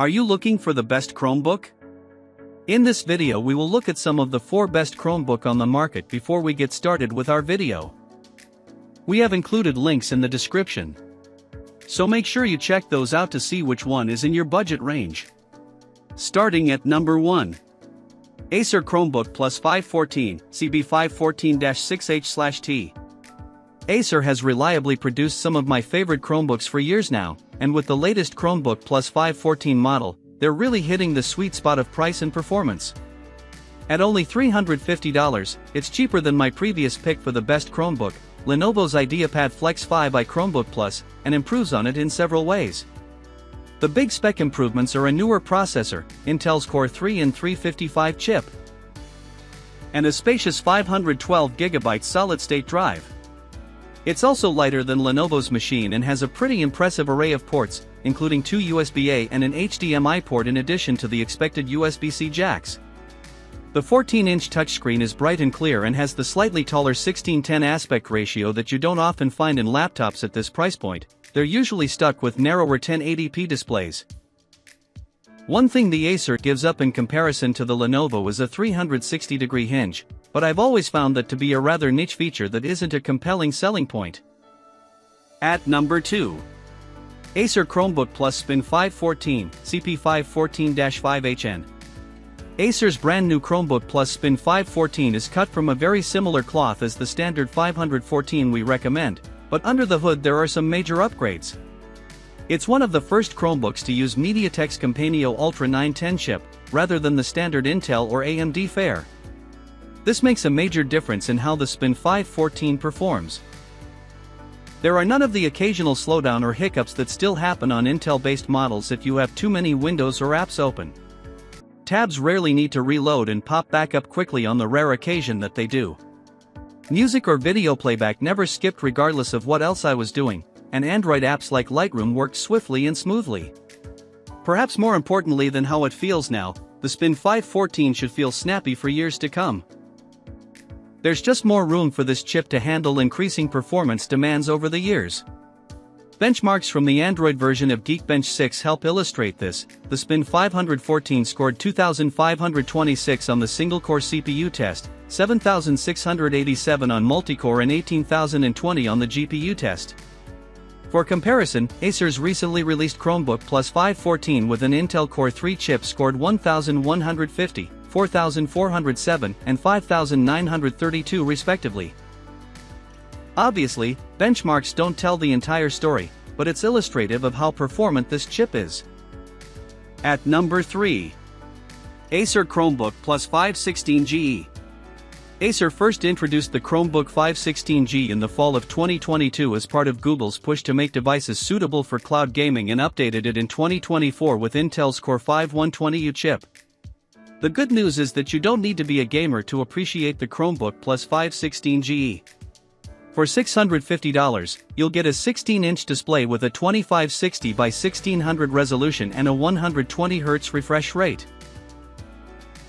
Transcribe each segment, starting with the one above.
Are you looking for the best Chromebook? In this video we will look at some of the 4 best Chromebook on the market before we get started with our video. We have included links in the description, so make sure you check those out to see which one is in your budget range. Starting at number 1. Acer Chromebook Plus 514, CB514-6H/T. Acer has reliably produced some of my favorite Chromebooks for years now, and with the latest Chromebook Plus 514 model, they're really hitting the sweet spot of price and performance. At only $350, it's cheaper than my previous pick for the best Chromebook, Lenovo's IdeaPad Flex 5 by Chromebook Plus, and improves on it in several ways. The big spec improvements are a newer processor, Intel's Core 3 and 355 chip, and a spacious 512GB solid-state drive. It's also lighter than Lenovo's machine and has a pretty impressive array of ports, including 2 USB-A and an HDMI port in addition to the expected USB-C jacks. The 14-inch touchscreen is bright and clear and has the slightly taller 16:10 aspect ratio that you don't often find in laptops at this price point. They're usually stuck with narrower 1080p displays. One thing the Acer gives up in comparison to the Lenovo is a 360-degree hinge, but I've always found that to be a rather niche feature that isn't a compelling selling point. At number 2. Acer Chromebook Plus Spin 514, CP514-5HN. Acer's brand new Chromebook Plus Spin 514 is cut from a very similar cloth as the standard 514 we recommend, but under the hood there are some major upgrades. It's one of the first Chromebooks to use MediaTek's Companion Ultra 910 chip, rather than the standard Intel or AMD fare. This makes a major difference in how the Spin 514 performs. There are none of the occasional slowdown or hiccups that still happen on Intel-based models if you have too many windows or apps open. Tabs rarely need to reload and pop back up quickly on the rare occasion that they do. Music or video playback never skipped regardless of what else I was doing, and Android apps like Lightroom worked swiftly and smoothly. Perhaps more importantly than how it feels now, the Spin 514 should feel snappy for years to come. There's just more room for this chip to handle increasing performance demands over the years. Benchmarks from the Android version of Geekbench 6 help illustrate this. The Spin 514 scored 2,526 on the single-core CPU test, 7,687 on multi-core and 18,020 on the GPU test. For comparison, Acer's recently released Chromebook Plus 514 with an Intel Core 3 chip scored 1,150, 4,407, and 5,932 respectively. Obviously, benchmarks don't tell the entire story, but it's illustrative of how performant this chip is. At number 3. Acer Chromebook Plus 516G. Acer first introduced the Chromebook 516G in the fall of 2022 as part of Google's push to make devices suitable for cloud gaming and updated it in 2024 with Intel's Core 5 120U chip. The good news is that you don't need to be a gamer to appreciate the Chromebook Plus 516G. For $650, you'll get a 16-inch display with a 2560 by 1600 resolution and a 120Hz refresh rate.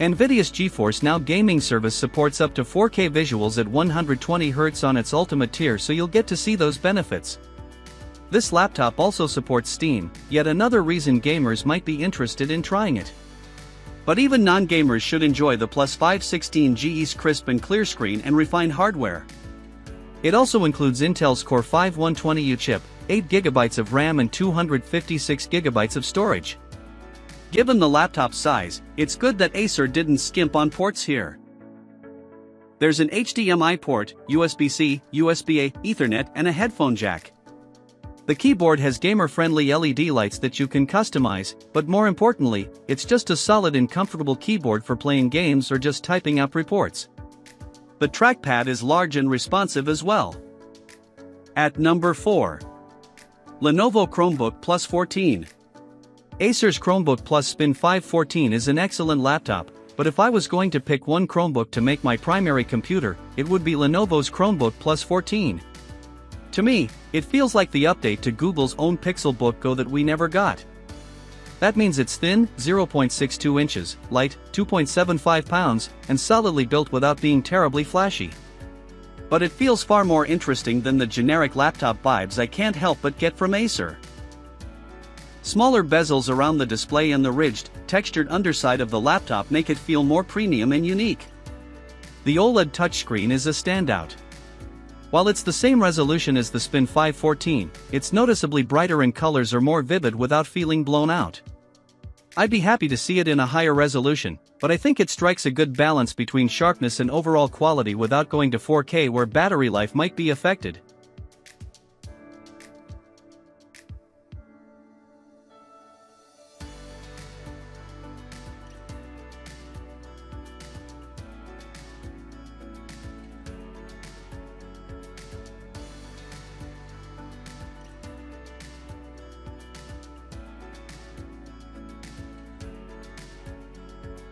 NVIDIA's GeForce Now gaming service supports up to 4K visuals at 120Hz on its Ultimate tier, so you'll get to see those benefits. This laptop also supports Steam, yet another reason gamers might be interested in trying it. But even non-gamers should enjoy the Plus 516G's crisp and clear screen and refined hardware. It also includes Intel's Core 5 120U chip, 8GB of RAM and 256GB of storage. Given the laptop size, it's good that Acer didn't skimp on ports here. There's an HDMI port, USB-C, USB-A, Ethernet, and a headphone jack. The keyboard has gamer-friendly LED lights that you can customize, but more importantly, it's just a solid and comfortable keyboard for playing games or just typing up reports. The trackpad is large and responsive as well. At number 4. Lenovo Chromebook Plus 14. Acer's Chromebook Plus Spin 514 is an excellent laptop, but if I was going to pick one Chromebook to make my primary computer, it would be Lenovo's Chromebook Plus 14. To me, it feels like the update to Google's own Pixelbook Go that we never got. That means it's thin, 0.62 inches, light, 2.75 pounds, and solidly built without being terribly flashy. But it feels far more interesting than the generic laptop vibes I can't help but get from Acer. Smaller bezels around the display and the ridged, textured underside of the laptop make it feel more premium and unique. The OLED touchscreen is a standout. While it's the same resolution as the Spin 514, it's noticeably brighter and colors are more vivid without feeling blown out. I'd be happy to see it in a higher resolution, but I think it strikes a good balance between sharpness and overall quality without going to 4K where battery life might be affected.